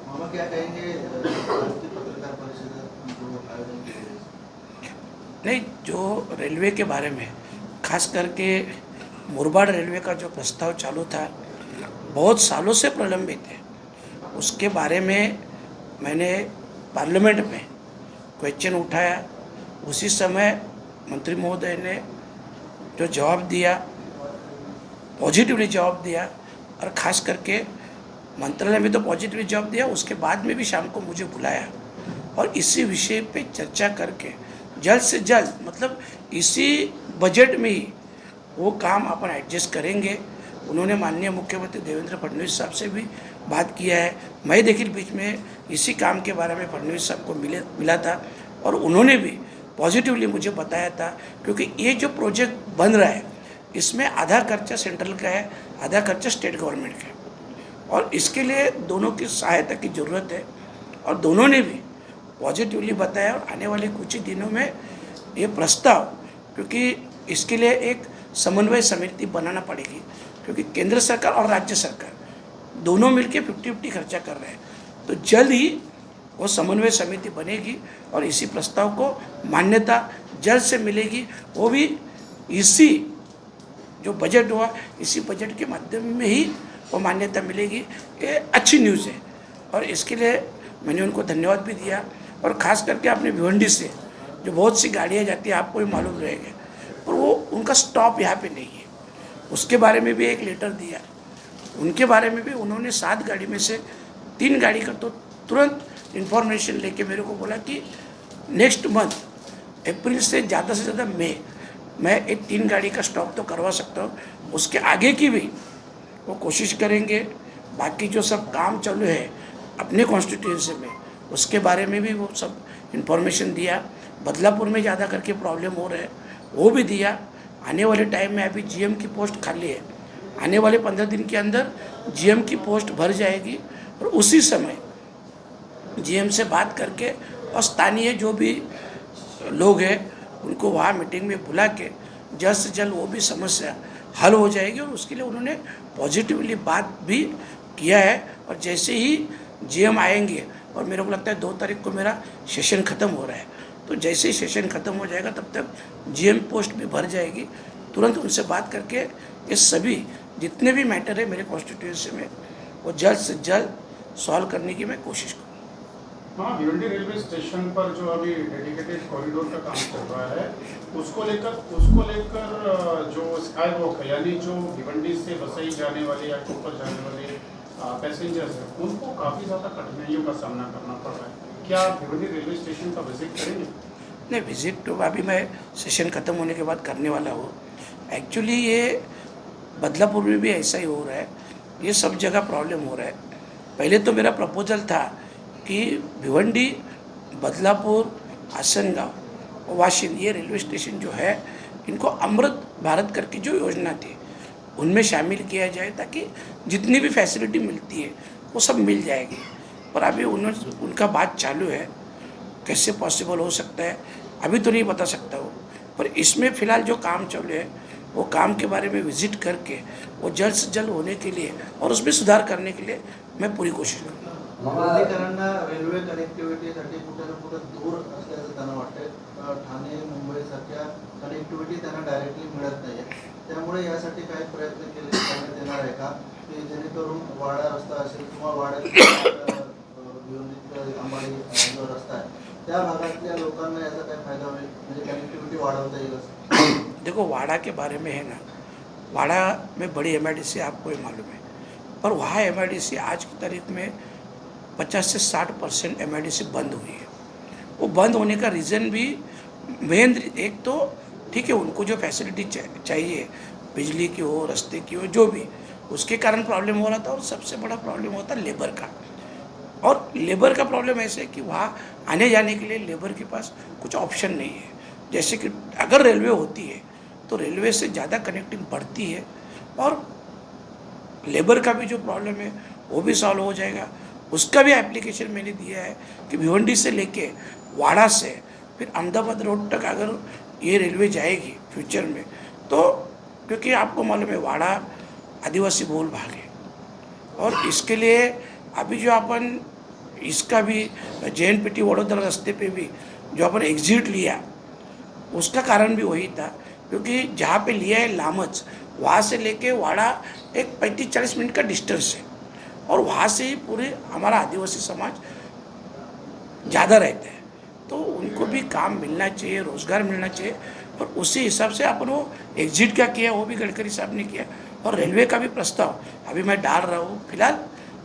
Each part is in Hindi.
मामा क्या कहेंगे आज की पत्रकार परिषद जो आयोजन की गई है? नहीं, जो रेलवे के बारे में खास करके मुरबाड रेलवे का जो प्रस्ताव चालू था, बहुत सालों से प्रलंबित है। उसके बारे में मैंने पार्लियामेंट में क्वेश्चन उठाया। उसी समय मंत्री महोदय ने जो जवाब दिया, पॉजिटिवली जवाब दिया, और ख़ास करके मंत्रालय में तो पॉजिटिवली जवाब दिया, उसके बाद में भी शाम को मुझे बुलाया और इसी विषय पे चर्चा करके जल्द से जल्द, मतलब इसी बजट में ही वो काम अपन एडजस्ट करेंगे। उन्होंने माननीय मुख्यमंत्री देवेंद्र फडणवीस साहब से भी बात किया है। मैं देखिए बीच में इसी काम के बारे में फडणवीस साहब को मिला था और उन्होंने भी पॉजिटिवली मुझे बताया था, क्योंकि ये जो प्रोजेक्ट बन रहा है इसमें आधा खर्चा सेंट्रल का है, आधा खर्चा स्टेट गवर्नमेंट का है, और इसके लिए दोनों की सहायता की ज़रूरत है। और दोनों ने भी पॉजिटिवली बताया और आने वाले कुछ ही दिनों में ये प्रस्ताव, क्योंकि इसके लिए एक समन्वय समिति बनाना पड़ेगी, क्योंकि केंद्र सरकार और राज्य सरकार दोनों मिलके 50-50 खर्चा कर रहे हैं, तो जल्द ही वो समन्वय समिति बनेगी और इसी प्रस्ताव को मान्यता जल्द से मिलेगी। वो भी इसी जो बजट हुआ, इसी बजट के माध्यम में ही वो मान्यता मिलेगी। ये अच्छी न्यूज़ है और इसके लिए मैंने उनको धन्यवाद भी दिया। और ख़ास करके अपने भिवंडी से जो बहुत सी गाड़ियाँ जाती है, आपको भी मालूम रहेगा, और वो उनका स्टॉप यहाँ पे नहीं है, उसके बारे में भी एक लेटर दिया। उनके बारे में भी उन्होंने 7 गाड़ी में से 3 गाड़ी का तो तुरंत इन्फॉर्मेशन लेके मेरे को बोला कि नेक्स्ट मंथ अप्रैल से ज़्यादा मई मैं एक 3 गाड़ी का स्टॉप तो करवा सकता हूँ। उसके आगे की भी वो कोशिश करेंगे। बाकी जो सब काम चालू है अपने कॉन्स्टिट्यूंसी में, उसके बारे में भी वो सब इन्फॉर्मेशन दिया। बदलापुर में ज़्यादा करके प्रॉब्लम हो रहा है, वो भी दिया। आने वाले टाइम में अभी जीएम की पोस्ट खाली है, आने वाले 15 दिन के अंदर जीएम की पोस्ट भर जाएगी और उसी समय जीएम से बात करके और स्थानीय जो भी लोग हैं उनको वहाँ मीटिंग में बुला के जल्द से जल्द वो भी समस्या हल हो जाएगी। और उसके लिए उन्होंने पॉजिटिवली बात भी किया है। और जैसे ही जीएम आएंगे, और मेरे को लगता है 2 तारीख को मेरा सेशन ख़त्म हो रहा है, तो जैसे ही सेशन ख़त्म हो जाएगा तब तक जीएम पोस्ट भी भर जाएगी। तुरंत उनसे बात करके ये सभी जितने भी मैटर है मेरे कॉन्स्टिट्यूंसी में वो जल्द से जल्द सॉल्व करने की मैं कोशिश करूँ। हाँ, भिवंडी रेलवे स्टेशन पर जो अभी डेडिकेटेड कॉरिडोर का काम चल रहा है, उसको लेकर जो स्काई वॉक है, यानी जो भिवंडी से वसई जाने वाले या कोपर जाने वाले पैसेंजर्स हैं, उनको काफ़ी ज़्यादा कठिनाइयों का सामना करना पड़ रहा है। क्या आप भिवंडी रेलवे स्टेशन का विजिट करेंगे? नहीं, विजिट तो अभी मैं सेशन ख़त्म होने के बाद करने वाला हूँ। एक्चुअली ये बदलापुर में भी ऐसा ही हो रहा है, ये सब जगह प्रॉब्लम हो रहा है। पहले तो मेरा प्रपोजल था कि भिवंडी, बदलापुर, आसनगांव और वाशिंद, ये रेलवे स्टेशन जो है इनको अमृत भारत करके जो योजना थी उनमें शामिल किया जाए, ताकि जितनी भी फैसिलिटी मिलती है वो सब मिल जाएगी। पर अभी उनका बात चालू है, कैसे पॉसिबल हो सकता है अभी तो नहीं बता सकता हूँ। पर इसमें फ़िलहाल जो काम चालू है वो काम के बारे में विजिट करके वो जल्द से जल्द होने के लिए और उसमें सुधार करने के लिए मैं पूरी कोशिश करूँगा। विरोधकांना रेल्वे कनेक्टिव्हिटीसाठी कुठे ना कुठे दूर असल्याचं त्यांना वाटते। ठाणे मुंबईसारख्या कनेक्टिव्हिटी त्यांना डायरेक्टली मिळत नाही आहे, त्यामुळे यासाठी काही प्रयत्न केले करण्यात येणार आहे का, की जेणेकरून वाडा रस्ता असेल किंवा वाड्यात अंबाडी जो रस्ता आहे त्या भागातल्या लोकांना याचा काय फायदा होईल, म्हणजे कनेक्टिव्हिटी वाढवता येईल असं? देखो, वाड़ा के बारे में है ना, वाड़ा में बड़ी एमआईडीसी आपको ही मालूम है, पर वहाँ एमआईडीसी आज की तारीख में 50 से 60% एमआईडीसी बंद हुई है। वो बंद होने का रीज़न भी मेन, एक तो ठीक है उनको जो फैसिलिटी चाहिए, बिजली की हो, रास्ते की हो, जो भी, उसके कारण प्रॉब्लम हो रहा था। और सबसे बड़ा प्रॉब्लम होता लेबर का। और लेबर का प्रॉब्लम ऐसे है कि वहाँ आने जाने के लिए लेबर के पास कुछ ऑप्शन नहीं है। जैसे कि अगर रेलवे होती है तो रेलवे से ज़्यादा कनेक्टिंग बढ़ती है और लेबर का भी जो प्रॉब्लम है वो भी सॉल्व हो जाएगा। उसका भी एप्लीकेशन मैंने दिया है कि भिवंडी से लेके वाड़ा से फिर अहमदाबाद रोड तक अगर ये रेलवे जाएगी फ्यूचर में, तो क्योंकि आपको मालूम है वाड़ा आदिवासी बहुल भाग है और इसके लिए अभी जो अपन इसका भी JNPT वडोदरा रास्ते पे भी जो अपन एग्जिट लिया, उसका कारण भी वही था, क्योंकि जहाँ पे लिया है लामच, वहाँ से लेके वाड़ा एक 35-40 मिनट का डिस्टेंस है, और वहाँ से ही पूरे हमारा आदिवासी समाज ज़्यादा रहता है, तो उनको भी काम मिलना चाहिए, रोज़गार मिलना चाहिए। और उसी हिसाब से अपन वो एग्जिट क्या किया, वो भी गडकरी साहब ने किया। और रेलवे का भी प्रस्ताव अभी मैं डाल रहा हूँ। फिलहाल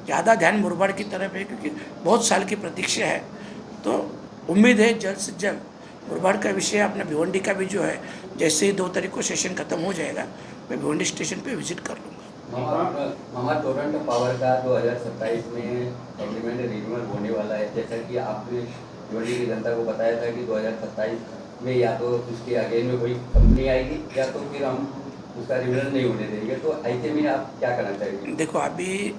ज़्यादा ध्यान मुरबाड़ की तरफ है, क्योंकि बहुत साल की प्रतीक्षा है, तो उम्मीद है जल्द से जल्द मुरबाड़ का विषय, अपना भिवंडी का भी जो है, जैसे ही 2 तारीख को सेशन खत्म हो जाएगा, मैं भिवंडी स्टेशन पे विजिट कर लूँगा। मामा टोरंटो पावर का 2027 में एग्रीमेंट रिन्यूअल होने वाला है, जैसा कि आपने भिवंडी की जनता को बताया था कि 2027 में या तो उसके आगे में कोई कंपनी आएगी या तो फिर हम उसका रिन्यूअल नहीं होने देंगे, तो ऐसे में आप क्या करना चाहेंगे? देखो, अभी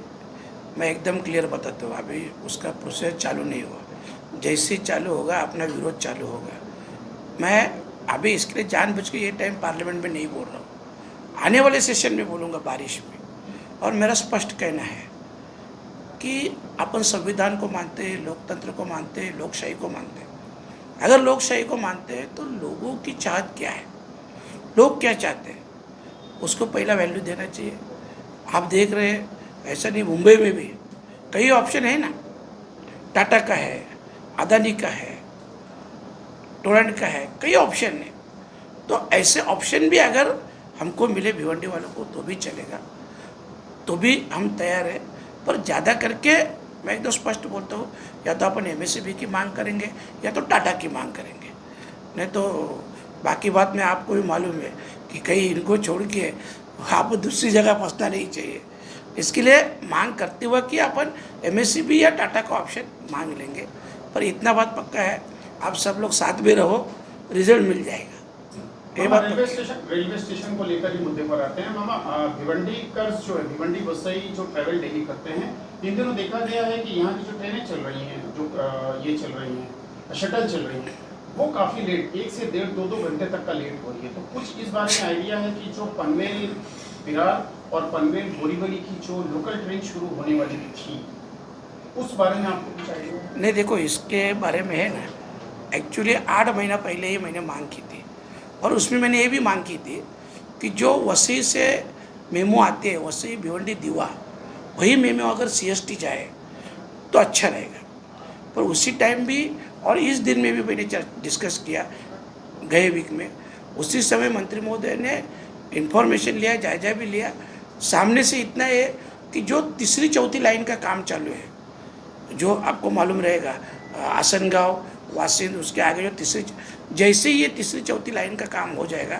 मैं एकदम क्लियर बताता हूँ, अभी उसका प्रोसेस चालू नहीं हुआ। जैसे ही चालू होगा, अपना विरोध चालू होगा। मैं अभी इसके लिए जानबूझ के ये टाइम पार्लियामेंट में नहीं बोल रहा हूँ, आने वाले सेशन में बोलूँगा, बारिश में। और मेरा स्पष्ट कहना है कि अपन संविधान को मानते हैं, लोकतंत्र को मानते हैं, लोकशाही को मानते हैं। अगर लोकशाही को मानते हैं तो लोगों की चाहत क्या है, लोग क्या चाहते हैं, उसको पहला वैल्यू देना चाहिए। आप देख रहे हैं, ऐसा नहीं, मुंबई में भी कई ऑप्शन है ना, टाटा का है, अदानी का है, टोरेंट का है, कई ऑप्शन है। तो ऐसे ऑप्शन भी अगर हमको मिले भिवंडी वालों को तो भी चलेगा, तो भी हम तैयार हैं। पर ज़्यादा करके मैं एकदम स्पष्ट बोलता हूँ, या तो अपन MSCB की मांग करेंगे या तो टाटा की मांग करेंगे, नहीं तो बाकी बात में आपको भी मालूम है कि कहीं इनको छोड़ के आप दूसरी जगह फंसना नहीं चाहिए। इसके लिए मांग करते हुए कि अपन MSCB या टाटा का ऑप्शन मांग लेंगे। पर इतना बात पक्का है, आप सब लोग साथ में रहो, रिजल्ट मिल जाएगा। ये बात रेलवे स्टेशन को लेकर ही मुद्दे पर आते हैं मामा। भिवंडी कर्स जो है, भिवंडी वसई जो ट्रैवल डेली करते हैं, इन दिनों देखा गया है कि यहाँ की जो ट्रेनें चल रही हैं, जो ये चल रही हैं, शटल चल रही हैं, वो काफ़ी लेट, 1 से 1.5-2 घंटे तक का लेट हो रही है। तो कुछ इस बारे में आइडिया है कि जो पनवेल विरार और पनवेल बोरीवली की जो लोकल ट्रेन शुरू होने वाली थी, उस बारे में आपको कुछ आइडिया है? नहीं, देखो, इसके बारे में है ना, एक्चुअली 8 महीना पहले ही मैंने मांग की थी, और उसमें मैंने ये भी मांग की थी कि जो वसई से मेमो आते हैं, वसई भिवंडी दीवा, वही मेमो अगर CST जाए तो अच्छा रहेगा। पर उसी टाइम भी और इस दिन में भी मैंने डिस्कस किया गए वीक में। उसी समय मंत्री महोदय ने इन्फॉर्मेशन लिया, जायजा भी लिया। सामने से इतना है कि जो 3-4 लाइन का काम चालू है, जो आपको मालूम रहेगा, आसनगांव, वासिंद, उसके आगे जो जैसे ही ये 3-4 लाइन का काम हो जाएगा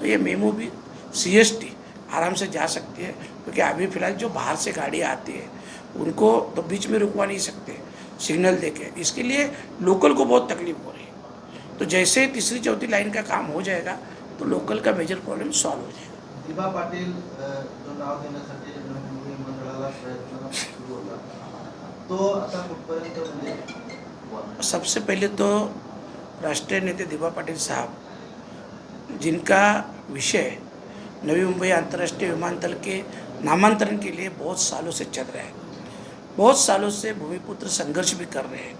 तो ये मेमो भी CST आराम से जा सकती है। क्योंकि अभी फ़िलहाल जो बाहर से गाड़ियाँ आती है उनको तो बीच में रुकवा नहीं सकते सिग्नल देके, इसके लिए लोकल को बहुत तकलीफ हो रही है। तो जैसे ही 3-4 लाइन का काम हो जाएगा तो लोकल का मेजर प्रॉब्लम सॉल्व हो जाएगा। दिबा पाटील जो नाव देण्यासाठी नवी मुंबई मंडळाला प्रयत्न सुरू होता, तो आता कुठपर्यंत म्हणजे? सबसे पहले तो राष्ट्रीय नेते दिबा पाटिल साहब, जिनका विषय नवी मुंबई अंतर्राष्ट्रीय विमानतल के नामांतरण के लिए बहुत सालों से चल रहा है, बहुत सालों से भूमिपुत्र संघर्ष भी कर रहे हैं,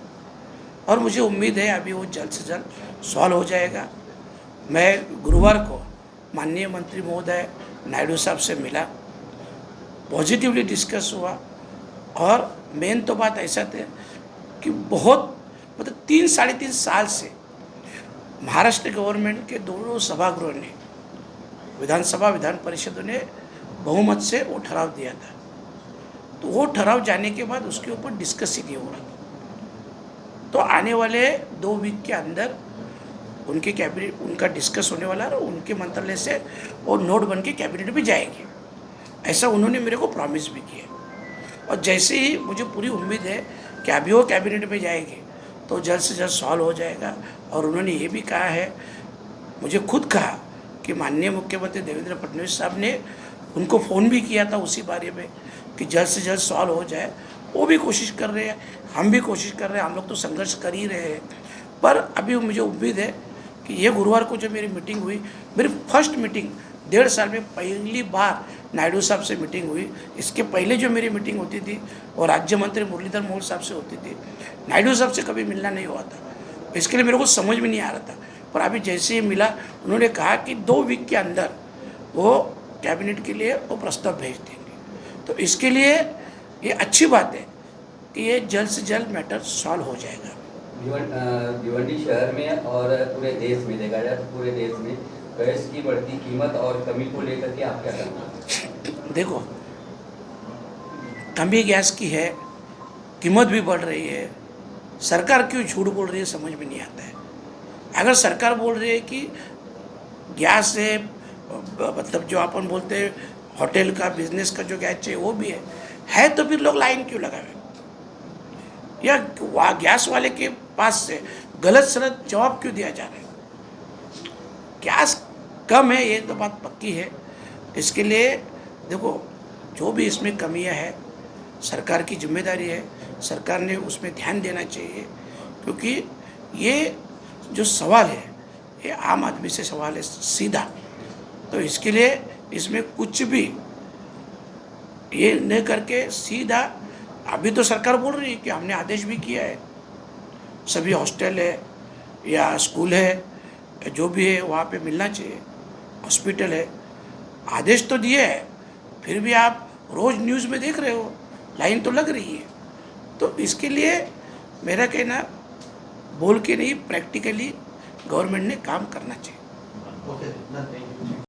और मुझे उम्मीद है अभी वो जल्द से जल्द सॉल्व हो जाएगा। मैं गुरुवार को माननीय मंत्री महोदय नायडू साहब से मिला, पॉजिटिवली डिस्कस हुआ, और मेन तो बात ऐसा था कि बहुत मतलब 3-3.5 साल से महाराष्ट्र गवर्नमेंट के दोनों सभागृहों ने, विधानसभा विधान परिषदों ने बहुमत से वो ठराव दिया था। तो वो ठराव जाने के बाद उसके ऊपर डिस्कस ही नहीं हो रहा था। तो आने वाले 2 वीक के अंदर उनके कैबिनेट, उनका डिस्कस होने वाला है, और उनके मंत्रालय से वो नोट बन के कैबिनेट में जाएगी, ऐसा उन्होंने मेरे को प्रॉमिस भी किया। और जैसे ही मुझे पूरी उम्मीद है कि अभी वो कैबिनेट में जाएगी तो जल्द से जल्द सॉल्व हो जाएगा। और उन्होंने ये भी कहा है, मुझे खुद कहा कि माननीय मुख्यमंत्री देवेंद्र फडणवीस साहब ने उनको फ़ोन भी किया था उसी बारे में कि जल्द से जल्द सॉल्व हो जाए। वो भी कोशिश कर रहे हैं, हम भी कोशिश कर रहे हैं, हम लोग तो संघर्ष कर ही रहे हैं। पर अभी मुझे उम्मीद है कि ये गुरुवार को जो मेरी मीटिंग हुई, मेरी फर्स्ट मीटिंग 1.5 साल में पहली बार नायडू साहब से मीटिंग हुई। इसके पहले जो मेरी मीटिंग होती थी वो राज्य मंत्री मुरलीधर मोहोल साहब से होती थी, नायडू साहब से कभी मिलना नहीं हुआ था। इसके लिए मेरे को समझ में नहीं आ रहा था, पर अभी जैसे ही मिला उन्होंने कहा कि 2 वीक के अंदर वो कैबिनेट के लिए वो प्रस्ताव भेज देंगे। तो इसके लिए ये अच्छी बात है कि ये जल्द से जल्द मैटर सॉल्व हो जाएगा। भिवंडी शहर में और पूरे देश में देखा जाए तो पूरे देश में गैस की बढ़ती कीमत और कमी को लेकर के आप क्या कहना है? देखो, कमी गैस की है, कीमत भी बढ़ रही है, सरकार क्यों झूठ बोल रही है समझ में नहीं आता है। अगर सरकार बोल रही है कि गैस से मतलब जो अपन बोलते हैं होटल का बिजनेस का जो गैस चाहिए वो भी है तो फिर लोग लाइन क्यों लगावे, या वहाँ गैस वाले के पास से गलत सलत जवाब क्यों दिया जा रहा है। गैस कम है ये तो बात पक्की है। इसके लिए देखो, जो भी इसमें कमियां है सरकार की जिम्मेदारी है, सरकार ने उसमें ध्यान देना चाहिए, क्योंकि ये जो सवाल है ये आम आदमी से सवाल है सीधा। तो इसके लिए इसमें कुछ भी ये न करके सीधा, अभी तो सरकार बोल रही है कि हमने आदेश भी किया है, सभी हॉस्टल है या स्कूल है जो भी है वहाँ पे मिलना चाहिए, हॉस्पिटल है, आदेश तो दिए है, फिर भी आप रोज़ न्यूज़ में देख रहे हो लाइन तो लग रही है। तो इसके लिए मेरा कहना बोल के नहीं, प्रैक्टिकली गवर्नमेंट ने काम करना चाहिए। Okay, done.